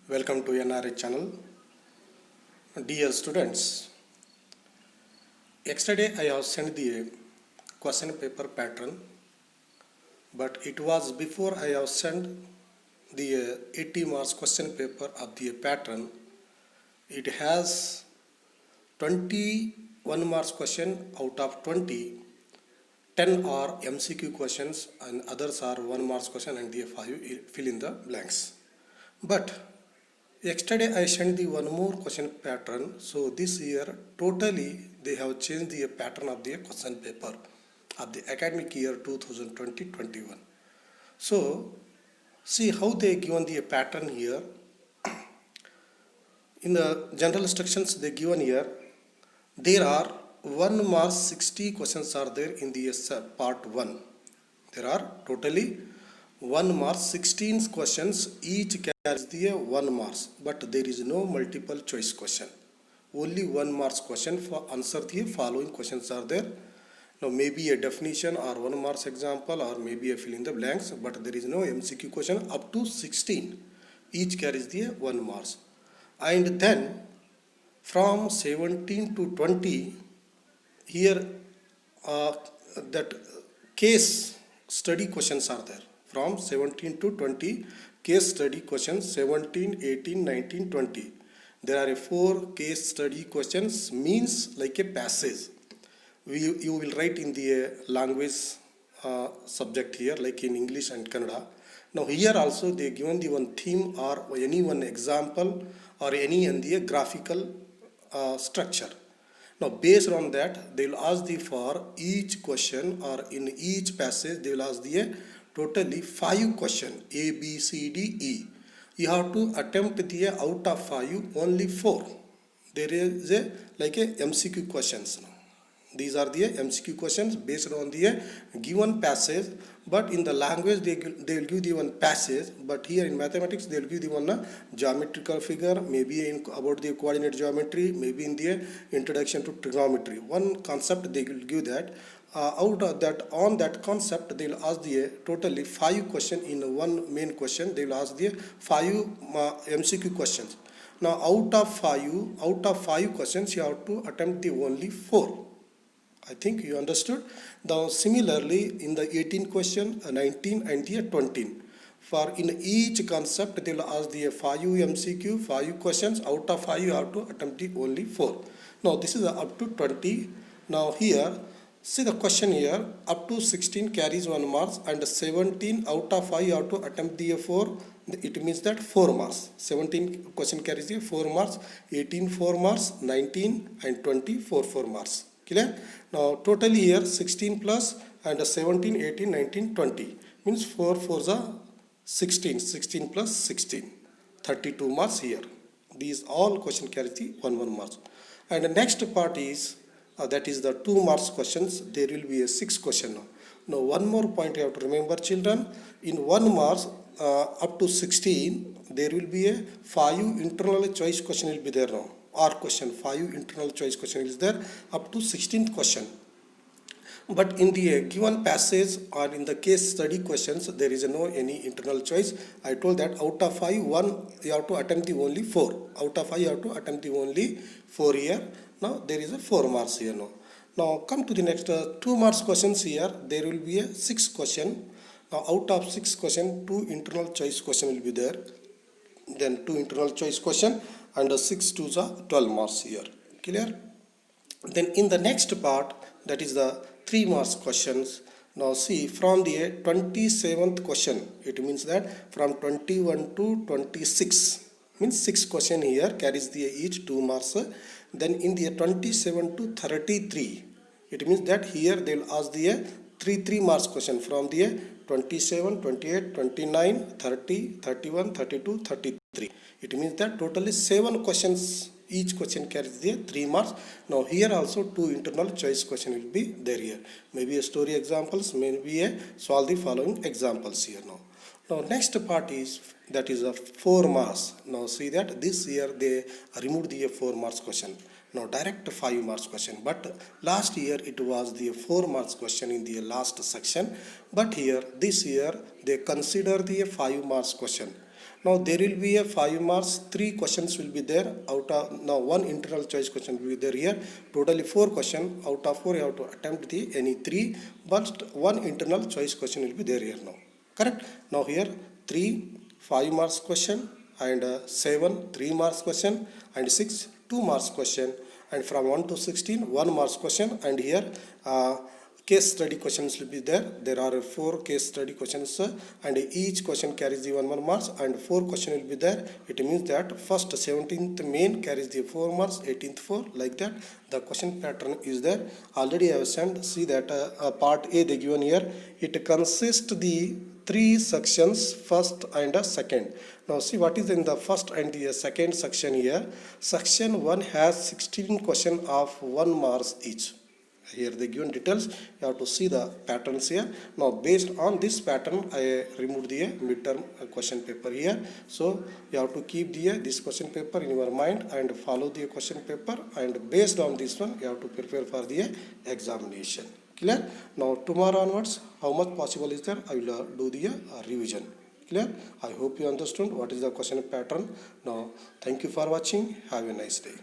Welcome to NRA channel. Dear students, yesterday I have sent the question paper pattern, but it was before I have sent the 80 marks question paper of the pattern. It has 21 marks question out of 20. 10 are MCQ questions and others are 1 marks question and the 5 fill in the blanks. But yesterday I sent the one more question pattern. So this year totally they have changed the pattern of the question paper of the academic year 2020-21. So see how they given the pattern here. In the general instructions they given here, there are 1 mark 60 questions are there in the part 1. There are totally 1 mark 16 questions, each carries the 1 marks, but there is no multiple choice question. Only 1 marks question for answer the following questions are there. Now maybe a definition or 1 marks example or maybe a fill in the blanks, but there is no MCQ question up to 16. Each carries the 1 marks. And then from 17 to 20, here that case study questions are there. From 17 to 20, case study questions 17, 18, 19, 20. There are 4 case study questions, means like a passage. You will write in the language subject here, like in English and Kannada. Now here also they given the one theme or any one example or any in the graphical structure. Now based on that, they will ask the for each question or in each passage they will ask the totally 5 question A, B, C, D, E. You have to attempt the out of 5 only 4. There is a like a MCQ questions. These are the MCQ questions based on the given passage, but in the language they will give the one passage, but here in mathematics they will give the one geometrical figure, maybe in about the coordinate geometry, maybe in the introduction to trigonometry. One concept they will give that. Out of that, on that concept they will ask the totally 5 question in one main question. They will ask the 5 MCQ questions. Now out of 5 questions you have to attempt the only 4. I think you understood. Now similarly in the 18 question, 19 and the 20. For in each concept they will ask the 5 MCQ, 5 questions. Out of 5 you have to attempt the only 4. Now this is up to 20. Now here see the question here, up to 16 carries 1 marks and 17 out of 5 you have to attempt the 4. It means that 4 marks. 17 question carries the 4 marks, 18 4 marks, 19 and 20 4 marks. Clear? Now totally here 16 plus and 17, 18, 19, 20 means 4 4s are 16, 16 plus 16, 32 marks here. These all question carries the 1 marks. And the next part is that is the 2 marks questions. There will be a 6 question now. Now one more point you have to remember, children. In 1 marks up to 16 there will be a 5 internal choice question will be there now. Or question 5 internal choice question is there up to 16th question. But in the given passage or in the case study questions there is no any internal choice. I told that out of 5 1 you have to attempt the only 4. Out of 5 you have to attempt the only 4 here. Now there is a 4 marks here now. Now come to the next 2 marks questions here. There will be a 6 question. Now out of 6 question 2 internal choice question will be there. Then 2 internal choice question and 6 2s are 12 marks here. Clear? Then in the next part, that is the 3 marks questions. Now see from the 27th question, it means that from 21 to 26 means 6 question here carries the each 2 marks. Then in the 27 to 33, it means that here they will ask the 3 marks question from the 27, 28, 29, 30, 31, 32, 33. It means that totally 7 questions, each question carries the 3 marks. Now here also 2 internal choice question will be there here. Maybe a story examples, maybe a solve the following examples here now. Now next part is that is a 4 marks. Now see that this year they removed the 4 marks question. Now direct 5 marks question, but last year it was the 4 marks question in the last section, but here this year they consider the 5 marks question. Now there will be a 5 marks, 3 questions will be there out of, now one internal choice question will be there here. Totally 4 question, out of 4 you have to attempt the any 3, but one internal choice question will be there here now. Correct? Now here 3 5 marks question and 7 3 marks question and 6 2 marks question, and from 1 to 16 1 marks question, and here case study questions will be there. There are 4 case study questions and each question carries the 1 marks and 4 question will be there. It means that first 17th main carries the 4 marks, 18th 4, like that. The question pattern is there. Already I have sent. See that part A they given here. It consists the 3 sections, first and second. Now see what is in the first and the second section here. Section 1 has 16 question of 1 marks each. Here they given details. You have to see the patterns here. Now based on this pattern I removed the midterm question paper here. So you have to keep this question paper in your mind and follow the question paper, and based on this one you have to prepare for the examination. Clear? Now tomorrow onwards, how much possible is there, I will do the revision. Clear? I hope you understood what is the question pattern. Now thank you for watching. Have a nice day.